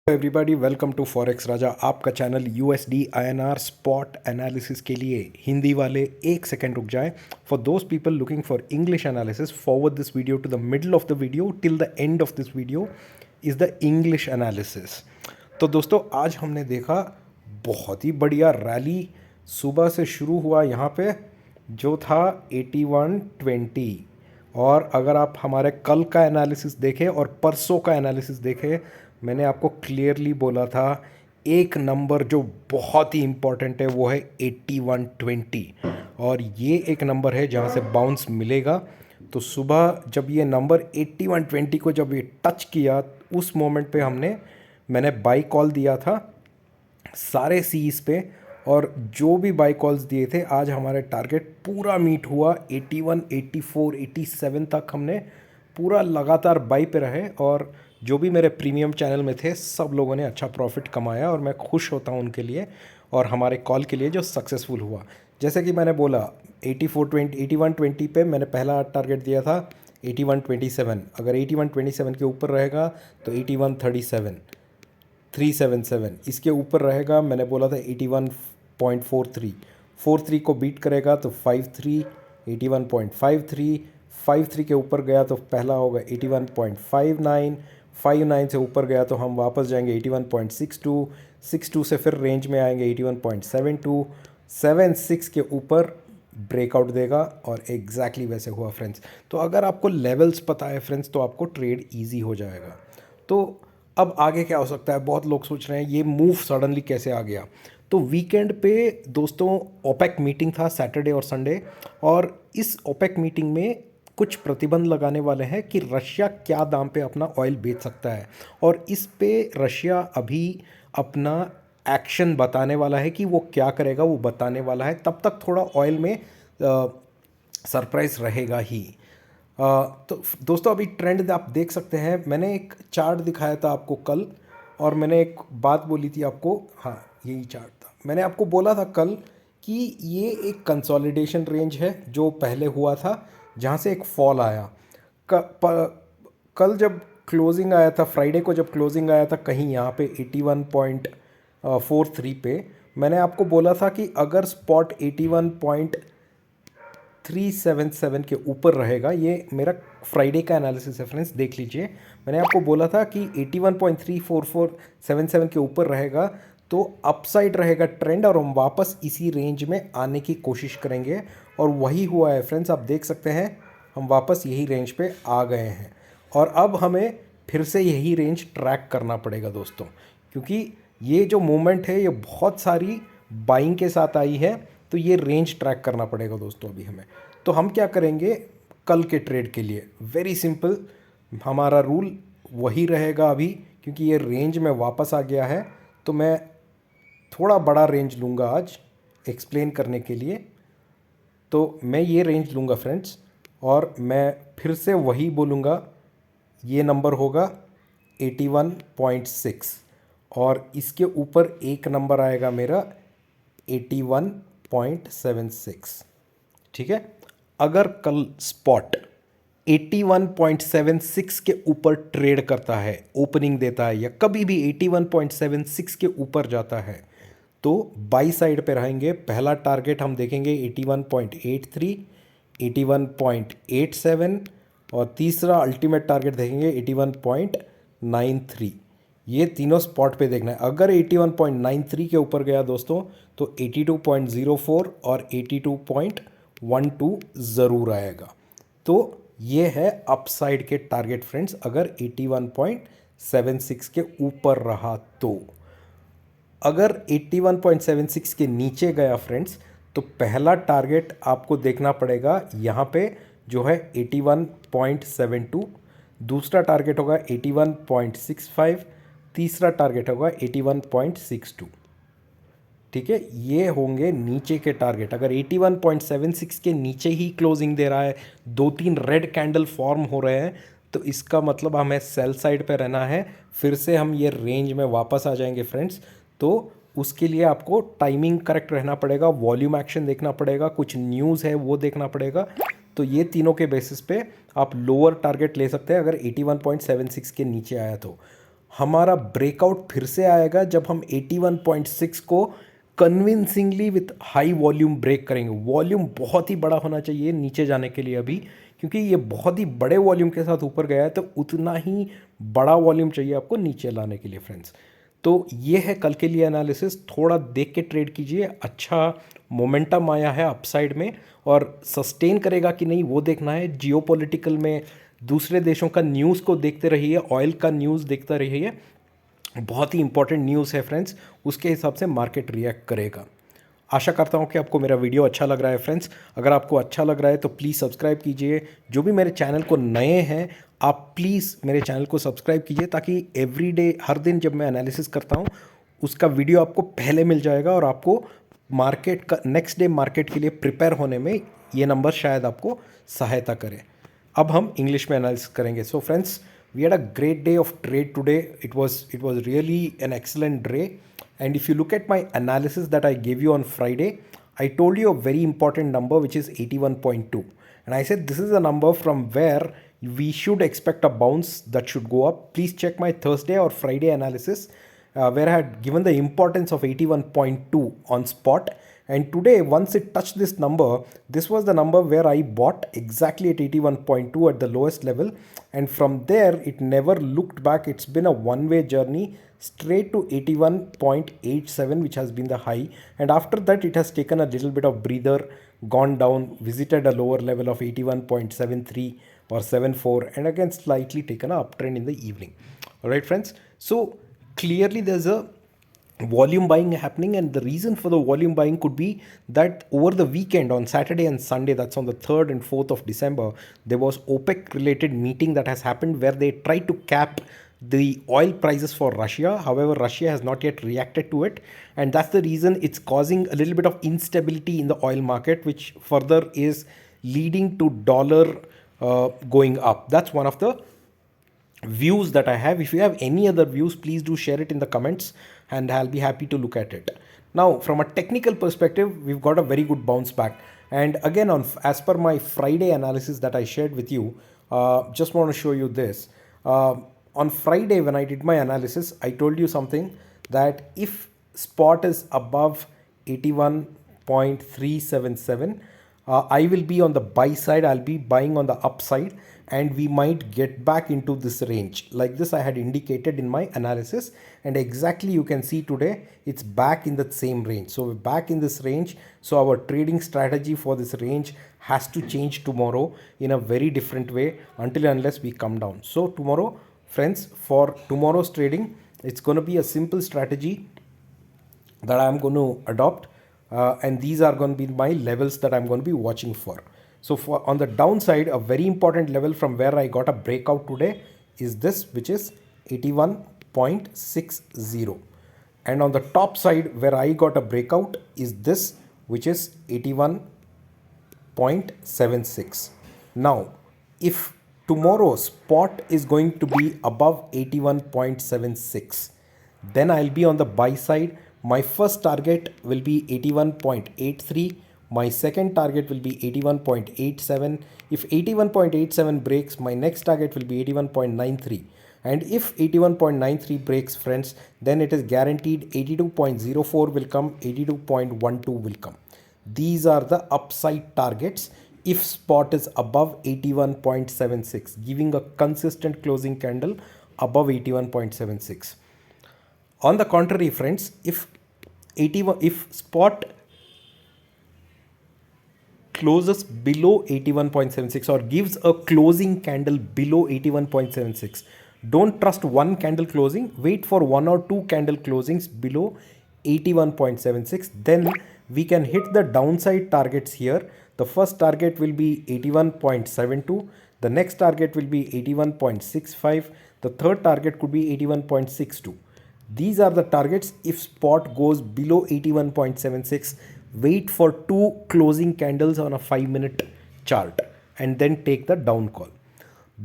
Everybody welcome to forex Raja, आपका channel USD INR spot analysis के लिए। हिंदी वाले एक सेकेंड रुक जाएं। For those people looking for English analysis, forward this video to the middle of the video till the end of this video is the English analysis. तो दोस्तों, आज हमने देखा बहुत ही बढ़िया रैली सुबह से शुरू हुआ यहाँ पे, जो था 8120। और अगर आप हमारे कल का एनालिसिस देखें और परसों का एनालिसिस देखें, मैंने आपको क्लियरली बोला था एक नंबर जो बहुत ही इम्पॉर्टेंट है वो है 8120, और ये एक नंबर है जहाँ से बाउंस मिलेगा। तो सुबह जब ये नंबर 8120 को जब ये टच किया, उस मोमेंट पे मैंने बाई कॉल दिया था सारे सीज पे, और जो भी बाई कॉल्स दिए थे आज हमारे टारगेट पूरा मीट हुआ। 81, 84, 87 तक हमने पूरा लगातार बाई पे रहे, और जो भी मेरे प्रीमियम चैनल में थे सब लोगों ने अच्छा प्रॉफिट कमाया, और मैं खुश होता हूँ उनके लिए और हमारे कॉल के लिए जो सक्सेसफुल हुआ। जैसे कि मैंने बोला 8120 पे मैंने पहला टारगेट दिया था 8127। अगर 8127 के ऊपर रहेगा तो 8137, 377 इसके ऊपर रहेगा। मैंने बोला था 81.43 को बीट करेगा तो 53, 81.53, 53 के ऊपर गया तो पहला होगा 81.59, 59 से ऊपर गया तो हम वापस जाएंगे 81.62, 62 से फिर रेंज में आएंगे 81.72, 76 के ऊपर ब्रेकआउट देगा, और एग्जैक्टली वैसे हुआ फ्रेंड्स। तो अगर आपको लेवल्स पता है फ्रेंड्स तो आपको ट्रेड इजी हो जाएगा। तो अब आगे क्या हो सकता है, बहुत लोग सोच रहे हैं ये मूव सडनली कैसे आ गया। तो वीकेंड पे दोस्तों ओपेक मीटिंग था सैटरडे और संडे, और इस ओपेक मीटिंग में कुछ प्रतिबंध लगाने वाले हैं कि रशिया क्या दाम पे अपना ऑयल बेच सकता है, और इस पे रशिया अभी अपना एक्शन बताने वाला है कि वो क्या करेगा, वो बताने वाला है। तब तक थोड़ा ऑयल में सरप्राइज रहेगा ही। तो दोस्तों, अभी ट्रेंड आप देख सकते हैं। मैंने एक चार्ट दिखाया था आपको कल, और मैंने एक बात बोली थी आपको, हाँ यही चार्ट था। मैंने आपको बोला था कल कि ये एक कंसोलिडेशन रेंज है जो पहले हुआ था, जहाँ से एक फॉल आया। कल जब क्लोजिंग आया था, फ्राइडे को जब क्लोजिंग आया था कहीं यहाँ पे 81.43 पे, मैंने आपको बोला था कि अगर स्पॉट 81.377 के ऊपर रहेगा, ये मेरा फ्राइडे का एनालिसिस है फ्रेंड्स, देख लीजिए। मैंने आपको बोला था कि 81.34477 के ऊपर रहेगा तो अपसाइड रहेगा ट्रेंड, और हम वापस इसी रेंज में आने की कोशिश करेंगे, और वही हुआ है फ्रेंड्स। आप देख सकते हैं हम वापस यही रेंज पे आ गए हैं, और अब हमें फिर से यही रेंज ट्रैक करना पड़ेगा दोस्तों, क्योंकि ये जो मूवमेंट है ये बहुत सारी बाइंग के साथ आई है, तो ये रेंज ट्रैक करना पड़ेगा दोस्तों अभी हमें। तो हम क्या करेंगे कल के ट्रेड के लिए, वेरी सिंपल, हमारा रूल वही रहेगा अभी, क्योंकि ये रेंज में वापस आ गया है। तो मैं थोड़ा बड़ा रेंज लूँगा आज एक्सप्लेन करने के लिए। तो मैं ये रेंज लूँगा फ्रेंड्स, और मैं फिर से वही बोलूँगा, ये नंबर होगा 81.6, और इसके ऊपर एक नंबर आएगा मेरा 81.76। ठीक है, अगर कल स्पॉट 81.76 के ऊपर ट्रेड करता है, ओपनिंग देता है, या कभी भी 81.76 के ऊपर जाता है, तो बाई साइड पे रहेंगे। पहला टारगेट हम देखेंगे 81.83, 81.87, और तीसरा अल्टीमेट टारगेट देखेंगे 81.93। ये तीनों स्पॉट पे देखना है। अगर 81.93 के ऊपर गया दोस्तों तो 82.04 और 82.12 ज़रूर आएगा। तो ये है अपसाइड के टारगेट फ्रेंड्स, अगर 81.76 के ऊपर रहा तो। अगर 81.76 के नीचे गया फ्रेंड्स तो पहला टारगेट आपको देखना पड़ेगा यहाँ पे जो है 81.72, दूसरा टारगेट होगा 81.65, तीसरा टारगेट होगा 81.62। ठीक है, ये होंगे नीचे के टारगेट। अगर 81.76 के नीचे ही क्लोजिंग दे रहा है, 2-3 रेड कैंडल फॉर्म हो रहे हैं, तो इसका मतलब हमें सेल साइड पे रहना है। फिर से हम ये रेंज में वापस आ जाएंगे फ्रेंड्स। तो उसके लिए आपको टाइमिंग करेक्ट रहना पड़ेगा, वॉल्यूम एक्शन देखना पड़ेगा, कुछ न्यूज़ है वो देखना पड़ेगा। तो ये तीनों के बेसिस पे आप लोअर टारगेट ले सकते हैं अगर 81.76 के नीचे आया तो। हमारा ब्रेकआउट फिर से आएगा जब हम 81.6 को convincingly with high volume break करेंगे। वॉल्यूम बहुत ही बड़ा होना चाहिए नीचे जाने के लिए अभी, क्योंकि ये बहुत ही बड़े वॉल्यूम के साथ ऊपर गया है, तो उतना ही बड़ा वॉल्यूम चाहिए आपको नीचे लाने के लिए फ्रेंड्स। तो ये है कल के लिए एनालिसिस, थोड़ा देख के ट्रेड कीजिए। अच्छा मोमेंटम आया है अपसाइड में, और सस्टेन करेगा कि नहीं वो देखना है। जियोपॉलिटिकल में दूसरे देशों का न्यूज़ को देखते रहिए, ऑयल का न्यूज़ देखता रहिए, बहुत ही इंपॉर्टेंट न्यूज़ है फ्रेंड्स, उसके हिसाब से मार्केट रिएक्ट करेगा। आशा करता हूँ कि आपको मेरा वीडियो अच्छा लग रहा है फ्रेंड्स। अगर आपको अच्छा लग रहा है तो प्लीज़ सब्सक्राइब कीजिए। जो भी मेरे चैनल को नए हैं, आप प्लीज़ मेरे चैनल को सब्सक्राइब कीजिए, ताकि एवरीडे हर दिन जब मैं एनालिसिस करता हूँ उसका वीडियो आपको पहले मिल जाएगा, और आपको मार्केट का नेक्स्ट डे मार्केट के लिए प्रिपेयर होने में ये नंबर शायद आपको सहायता करे। अब हम इंग्लिश में एनालिसिस करेंगे। So friends, we had a great day of trade today. It was really an excellent day. And if you look at my analysis that I gave you on Friday, I told you a very important number, which is 81.2, and I said this is a number from where we should expect a bounce that should go up. Please check my Thursday or Friday analysis, where I had given the importance of 81.2 on spot. And today, once it touched this number, this was the number where I bought exactly at 81.2 at the lowest level. And from there, it never looked back. It's been a one-way journey straight to 81.87, which has been the high. And after that, it has taken a little bit of breather, gone down, visited a lower level of 81.73 or 74, and again slightly taken an uptrend in the evening. All right, friends. So clearly, there's a volume buying happening, and the reason for the volume buying could be that over the weekend on Saturday and Sunday, that's on the 3rd and 4th of December, there was OPEC related meeting that has happened where they tried to cap the oil prices for Russia. However, Russia has not yet reacted to it, and that's the reason it's causing a little bit of instability in the oil market, which further is leading to dollar going up. That's one of the views that I have. If you have any other views, please do share it in the comments, and I'll be happy to look at it. Now, from a technical perspective, we've got a very good bounce back. And again, as per my Friday analysis that I shared with you, just want to show you this. On Friday, when I did my analysis, I told you something, that if spot is above 81.377, I will be on the buy side. I'll be buying on the upside, and we might get back into this range. Like this, I had indicated in my analysis, and exactly you can see today it's back in the same range. So we're back in this range. So our trading strategy for this range has to change tomorrow in a very different way, until and unless we come down. So tomorrow, friends, for tomorrow's trading, it's going to be a simple strategy that I'm going to adopt, and these are going to be my levels that I'm going to be watching for. So for on the downside, a very important level from where I got a breakout today is this, which is 81.60, and on the top side where I got a breakout is this, which is 81.76. Now, if tomorrow spot is going to be above 81.76, then I'll be on the buy side. My first target will be 81.83. My second target will be 81.87. If 81.87 breaks, my next target will be 81.93. And if 81.93 breaks, friends, then it is guaranteed 82.04 will come, 82.12 will come. These are the upside targets if spot is above 81.76, giving a consistent closing candle above 81.76. On the contrary, friends, if spot closes below 81.76 or gives a closing candle below 81.76, don't trust one candle closing, wait for one or two candle closings below 81.76. Then we can hit the downside targets here. The first target will be 81.72, the next target will be 81.65, the third target could be 81.62. These are the targets if spot goes below 81.76. Wait for two closing candles on a 5-minute chart and then take the down call.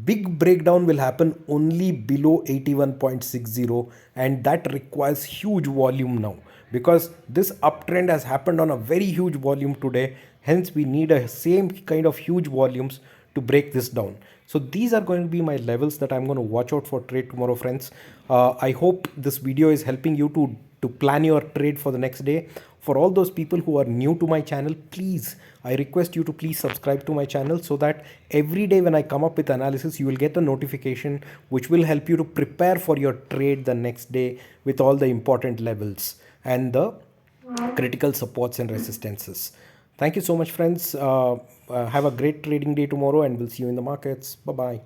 Big breakdown will happen only below 81.60, and that requires huge volume now, because this uptrend has happened on a very huge volume today. Hence we need a same kind of huge volumes to break this down. So these are going to be my levels that I'm going to watch out for trade tomorrow, friends. I hope this video is helping you to plan your trade for the next day. For all those people who are new to my channel, please, I request you to please subscribe to my channel so that every day when I come up with analysis, you will get a notification which will help you to prepare for your trade the next day with all the important levels and the critical supports and resistances. Thank you so much, friends. Have a great trading day tomorrow, and we'll see you in the markets. Bye bye.